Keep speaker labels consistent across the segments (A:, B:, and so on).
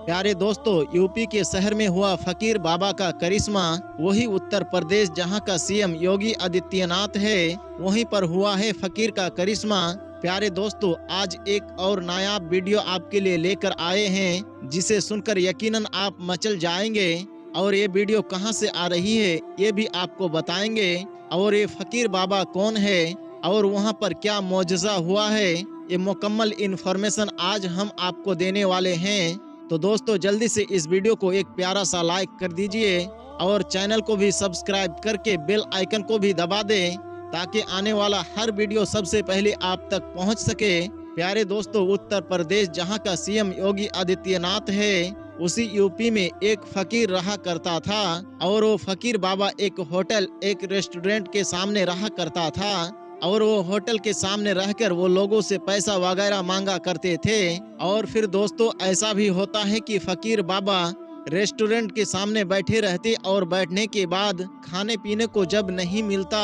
A: प्यारे दोस्तों, यूपी के शहर में हुआ फकीर बाबा का करिश्मा, वही उत्तर प्रदेश जहां का सीएम योगी आदित्यनाथ है, वहीं पर हुआ है फकीर का करिश्मा। प्यारे दोस्तों, आज एक और नायाब वीडियो आपके लिए लेकर आए हैं, जिसे सुनकर यकीनन आप मचल जाएंगे। और ये वीडियो कहां से आ रही है ये भी आपको बताएंगे। और ये फकीर बाबा कौन है और वहां पर क्या मौजज़ा हुआ है, ये मुकम्मल इन्फॉर्मेशन आज हम आपको देने वाले हैं। तो दोस्तों, जल्दी से इस वीडियो को एक प्यारा सा लाइक कर दीजिए और चैनल को भी सब्सक्राइब करके बेल आइकन को भी दबा दें, ताकि आने वाला हर वीडियो सबसे पहले आप तक पहुंच सके। प्यारे दोस्तों, उत्तर प्रदेश जहां का सीएम योगी आदित्यनाथ है, उसी यूपी में एक फकीर रहा करता था। और वो फकीर बाबा एक होटल, एक रेस्टोरेंट के सामने रहा करता था। और वो होटल के सामने रहकर वो लोगों से पैसा वगैरह मांगा करते थे। और फिर दोस्तों, ऐसा भी होता है कि फकीर बाबा रेस्टोरेंट के सामने बैठे रहते और बैठने के बाद खाने पीने को जब नहीं मिलता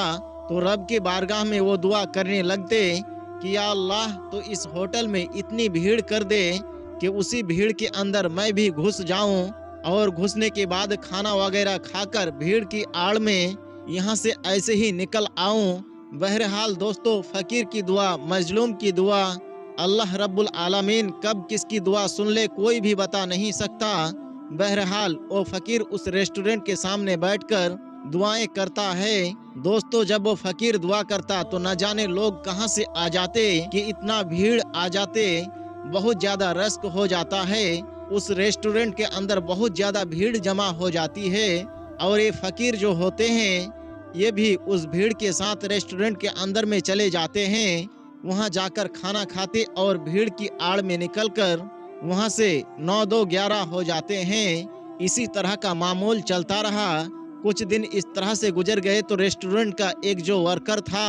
A: तो रब के बारगाह में वो दुआ करने लगते कि या अल्लाह, तो इस होटल में इतनी भीड़ कर दे कि उसी भीड़ के अंदर मैं भी घुस जाऊं और घुसने के बाद खाना वगैरह खाकर भीड़ की आड़ में यहाँ से ऐसे ही निकल आऊं। बहरहाल दोस्तों, फकीर की दुआ, मजलूम की दुआ, अल्लाह रब्बुल आलमीन कब किसकी दुआ सुन ले कोई भी बता नहीं सकता। बहरहाल वो फकीर उस रेस्टोरेंट के सामने बैठकर दुआएं करता है। दोस्तों, जब वो फकीर दुआ करता तो न जाने लोग कहां से आ जाते कि इतना भीड़ आ जाते। बहुत ज्यादा रश्क हो जाता है, उस रेस्टोरेंट के अंदर बहुत ज्यादा भीड़ जमा हो जाती है। और ये फकीर जो होते हैं, ये भी उस भीड़ के साथ रेस्टोरेंट के अंदर में चले जाते हैं, वहां जाकर खाना खाते और भीड़ की आड़ में निकलकर वहां से 9-2-11 हो जाते हैं। इसी तरह का मामूल चलता रहा। कुछ दिन इस तरह से गुजर गए तो रेस्टोरेंट का एक जो वर्कर था,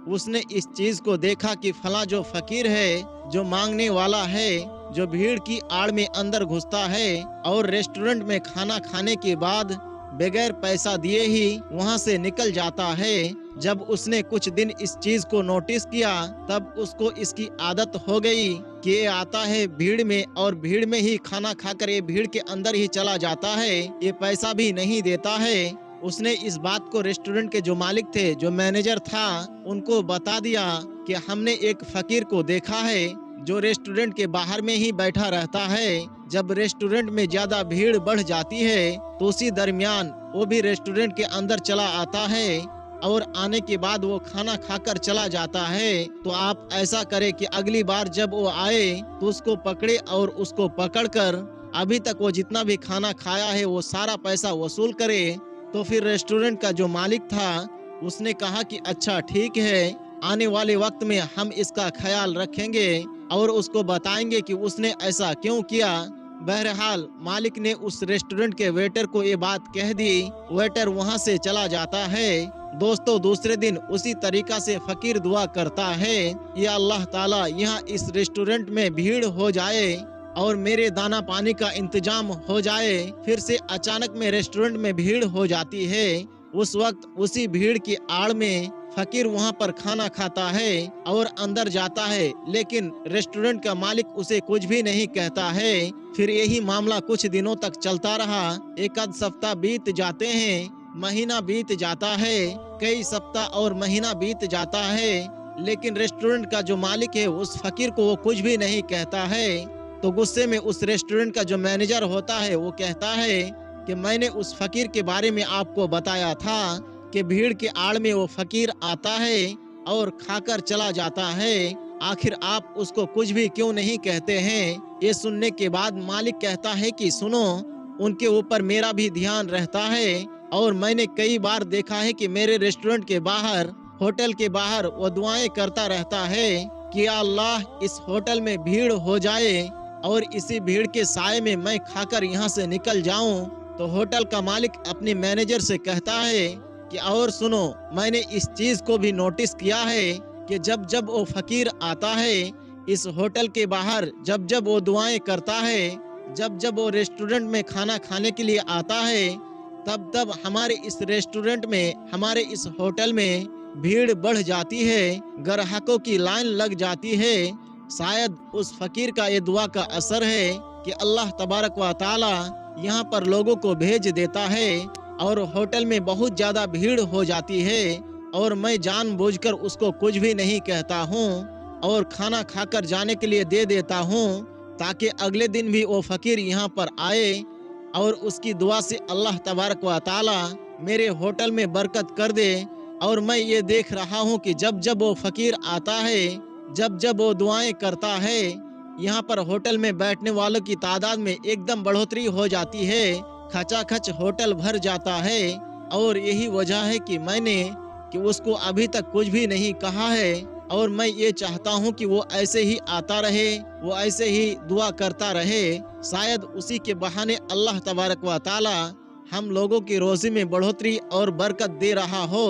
A: उसने इस चीज को देखा कि फला जो फकीर है, जो मांगने वाला है, जो भीड़ की आड़ में अंदर घुसता है और रेस्टोरेंट में खाना खाने के बाद बगैर पैसा दिए ही वहां से निकल जाता है। जब उसने कुछ दिन इस चीज को नोटिस किया, तब उसको इसकी आदत हो गई कि ये आता है भीड़ में और भीड़ में ही खाना खाकर ये भीड़ के अंदर ही चला जाता है, ये पैसा भी नहीं देता है। उसने इस बात को रेस्टोरेंट के जो मालिक थे, जो मैनेजर था, उनको बता दिया कि हमने एक फकीर को देखा है जो रेस्टोरेंट के बाहर में ही बैठा रहता है। जब रेस्टोरेंट में ज्यादा भीड़ बढ़ जाती है तो उसी दरमियान वो भी रेस्टोरेंट के अंदर चला आता है और आने के बाद वो खाना खाकर चला जाता है। तो आप ऐसा करें कि अगली बार जब वो आए तो उसको पकड़े और उसको पकड़कर अभी तक वो जितना भी खाना खाया है वो सारा पैसा वसूल करे। तो फिर रेस्टोरेंट का जो मालिक था, उसने कहा कि अच्छा ठीक है, आने वाले वक्त में हम इसका ख्याल रखेंगे और उसको बताएंगे कि उसने ऐसा क्यों किया। बहरहाल मालिक ने उस रेस्टोरेंट के वेटर को ये बात कह दी। वेटर वहां से चला जाता है। दोस्तों, दूसरे दिन उसी तरीका से फकीर दुआ करता है, या अल्लाह ताला, यहाँ इस रेस्टोरेंट में भीड़ हो जाए और मेरे दाना पानी का इंतजाम हो जाए। फिर से अचानक में रेस्टोरेंट में भीड़ हो जाती है। उस वक्त उसी भीड़ की आड़ में फकीर वहां पर खाना खाता है और अंदर जाता है, लेकिन रेस्टोरेंट का मालिक उसे कुछ भी नहीं कहता है। फिर यही मामला कुछ दिनों तक चलता रहा। एक आध सप्ताह बीत जाते हैं, महीना बीत जाता है, कई सप्ताह और महीना बीत जाता है, लेकिन रेस्टोरेंट का जो मालिक है उस फकीर को वो कुछ भी नहीं कहता है। तो गुस्से में उस रेस्टोरेंट का जो मैनेजर होता है वो कहता है कि मैंने उस फकीर के बारे में आपको बताया था कि भीड़ के आड़ में वो फकीर आता है और खाकर चला जाता है, आखिर आप उसको कुछ भी क्यों नहीं कहते हैं। ये सुनने के बाद मालिक कहता है कि सुनो, उनके ऊपर मेरा भी ध्यान रहता है और मैंने कई बार देखा है कि मेरे रेस्टोरेंट के बाहर, होटल के बाहर वो दुआएं करता रहता है कि या अल्लाह, इस होटल में भीड़ हो जाए और इसी भीड़ के साए में मैं खाकर यहाँ से निकल जाऊं। तो होटल का मालिक अपने मैनेजर से कहता है कि और सुनो, मैंने इस चीज को भी नोटिस किया है कि जब जब वो फकीर आता है इस होटल के बाहर, जब जब वो दुआएं करता है, जब जब वो रेस्टोरेंट में खाना खाने के लिए आता है, तब तब हमारे इस रेस्टोरेंट में, हमारे इस होटल में भीड़ बढ़ जाती है, ग्राहकों की लाइन लग जाती है। शायद उस फकीर का ये दुआ का असर है कि अल्लाह तबारक व ताला यहाँ पर लोगों को भेज देता है और होटल में बहुत ज़्यादा भीड़ हो जाती है और मैं जानबूझकर उसको कुछ भी नहीं कहता हूँ और खाना खाकर जाने के लिए दे देता हूँ ताकि अगले दिन भी वो फ़कीर यहाँ पर आए और उसकी दुआ से अल्लाह तबारक व ताला मेरे होटल में बरकत कर दे। और मैं ये देख रहा हूँ कि जब जब वो फ़कीर आता है, जब जब वो दुआएं करता है, यहाँ पर होटल में बैठने वालों की तादाद में एकदम बढ़ोतरी हो जाती है, खचाखच होटल भर जाता है। और यही वजह है कि मैंने उसको अभी तक कुछ भी नहीं कहा है और मैं ये चाहता हूँ कि वो ऐसे ही आता रहे, वो ऐसे ही दुआ करता रहे। शायद उसी के बहाने अल्लाह तबारक व ताला हम लोगों की रोज़ी में बढ़ोतरी और बरकत दे रहा हो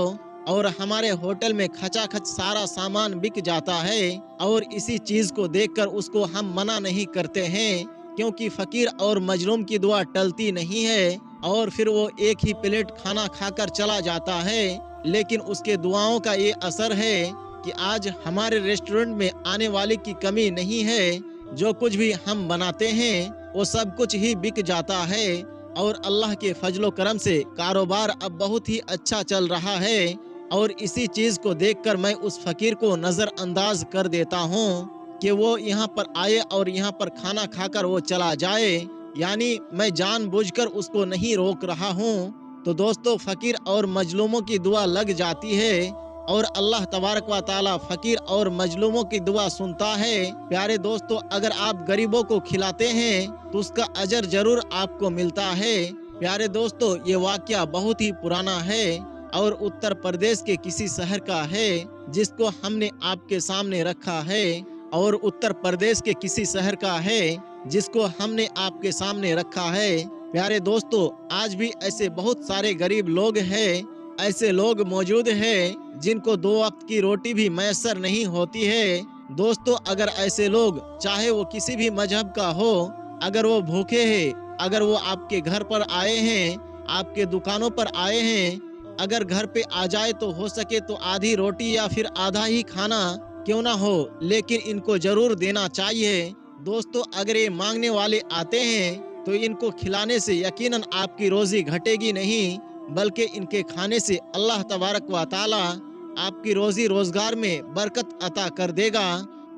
A: और हमारे होटल में खचाखच सारा सामान बिक जाता है। और इसी चीज़ को देखकर उसको हम मना नहीं करते हैं, क्योंकि फ़कीर और मजलूम की दुआ टलती नहीं है। और फिर वो एक ही प्लेट खाना खाकर चला जाता है, लेकिन उसके दुआओं का ये असर है कि आज हमारे रेस्टोरेंट में आने वाले की कमी नहीं है। जो कुछ भी हम बनाते हैं वो सब कुछ ही बिक जाता है और अल्लाह के फजलो करम से कारोबार अब बहुत ही अच्छा चल रहा है। और इसी चीज़ को देखकर मैं उस फ़कीर को नज़रअंदाज कर देता हूँ कि वो यहाँ पर आए और यहाँ पर खाना खाकर वो चला जाए, यानी मैं जानबूझकर उसको नहीं रोक रहा हूँ। तो दोस्तों, फ़कीर और मजलूमों की दुआ लग जाती है और अल्लाह तबारक व ताला फ़कीर और मजलूमों की दुआ सुनता है। प्यारे दोस्तों, अगर आप गरीबों को खिलाते हैं तो उसका अजर जरूर आपको मिलता है। प्यारे दोस्तों, ये वाक़या बहुत ही पुराना है और उत्तर प्रदेश के किसी शहर का है जिसको हमने आपके सामने रखा है। और उत्तर प्रदेश के किसी शहर का है जिसको हमने आपके सामने रखा है। प्यारे दोस्तों, आज भी ऐसे बहुत सारे गरीब लोग हैं, ऐसे लोग मौजूद हैं जिनको 2 वक्त की रोटी भी मैसर नहीं होती है। दोस्तों, अगर ऐसे लोग, चाहे वो किसी भी मजहब का हो, अगर वो भूखे हैं, अगर वो आपके घर पर आए हैं, आपके दुकानों पर आए हैं, अगर घर पे आ जाए तो हो सके तो आधी रोटी या फिर आधा ही खाना क्यों ना हो, लेकिन इनको जरूर देना चाहिए। दोस्तों, अगर ये मांगने वाले आते हैं तो इनको खिलाने से यकीनन आपकी रोजी घटेगी नहीं, बल्कि इनके खाने से अल्लाह तबारक व ताला आपकी रोजी रोजगार में बरकत अता कर देगा।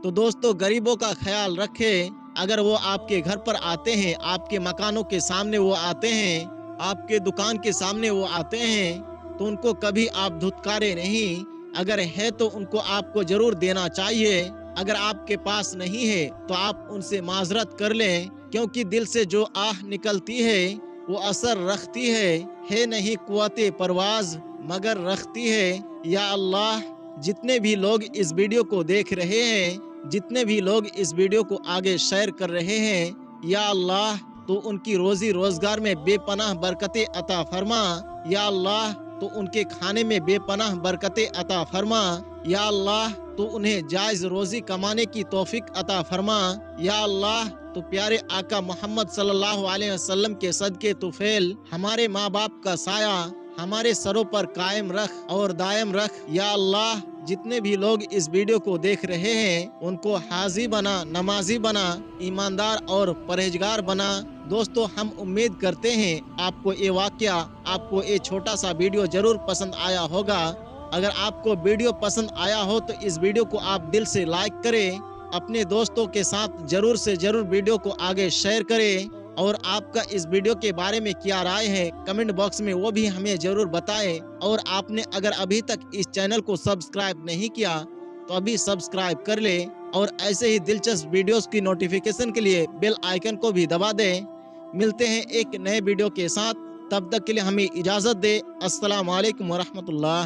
A: तो दोस्तों, गरीबों का ख्याल रखें। अगर वो आपके घर पर आते हैं, आपके मकानों के सामने वो आते हैं, आपके दुकान के सामने वो आते हैं, तो उनको कभी आप धुतकारे नहीं। अगर है तो उनको आपको जरूर देना चाहिए। अगर आपके पास नहीं है तो आप उनसे माजरत कर लें, क्योंकि दिल से जो आह निकलती है वो असर रखती है नहीं कुव्वते परवाज मगर रखती है। या अल्लाह, जितने भी लोग इस वीडियो को देख रहे हैं, जितने भी लोग इस वीडियो को आगे शेयर कर रहे हैं, या अल्लाह तो उनकी रोजी रोजगार में बेपनाह बरकतें अता फरमा। या अल्लाह तो उनके खाने में बेपनाह बरकतें अता फरमा। या अल्लाह तो उन्हें जायज रोजी कमाने की तौफीक अता फरमा। या अल्लाह तो प्यारे आका मोहम्मद सल्लल्लाहु अलैहि वसल्लम के सदके तुफैल हमारे माँ बाप का साया हमारे सरों पर कायम रख और दायम रख। या अल्लाह, जितने भी लोग इस वीडियो को देख रहे हैं उनको हाजी बना, नमाजी बना, ईमानदार और परहेजगार बना। दोस्तों, हम उम्मीद करते हैं आपको ये वाक़या, आपको ये छोटा सा वीडियो जरूर पसंद आया होगा। अगर आपको वीडियो पसंद आया हो तो इस वीडियो को आप दिल से लाइक करें, अपने दोस्तों के साथ जरूर से जरूर वीडियो को आगे शेयर करें। और आपका इस वीडियो के बारे में क्या राय है कमेंट बॉक्स में वो भी हमें जरूर बताएं। और आपने अगर अभी तक इस चैनल को सब्सक्राइब नहीं किया तो अभी सब्सक्राइब कर ले और ऐसे ही दिलचस्प वीडियोस की नोटिफिकेशन के लिए बेल आइकन को भी दबा दें। मिलते हैं एक नए वीडियो के साथ, तब तक के लिए हमें इजाज़त दे। अस्सलाम वालेकुम व रहमतुल्लाह।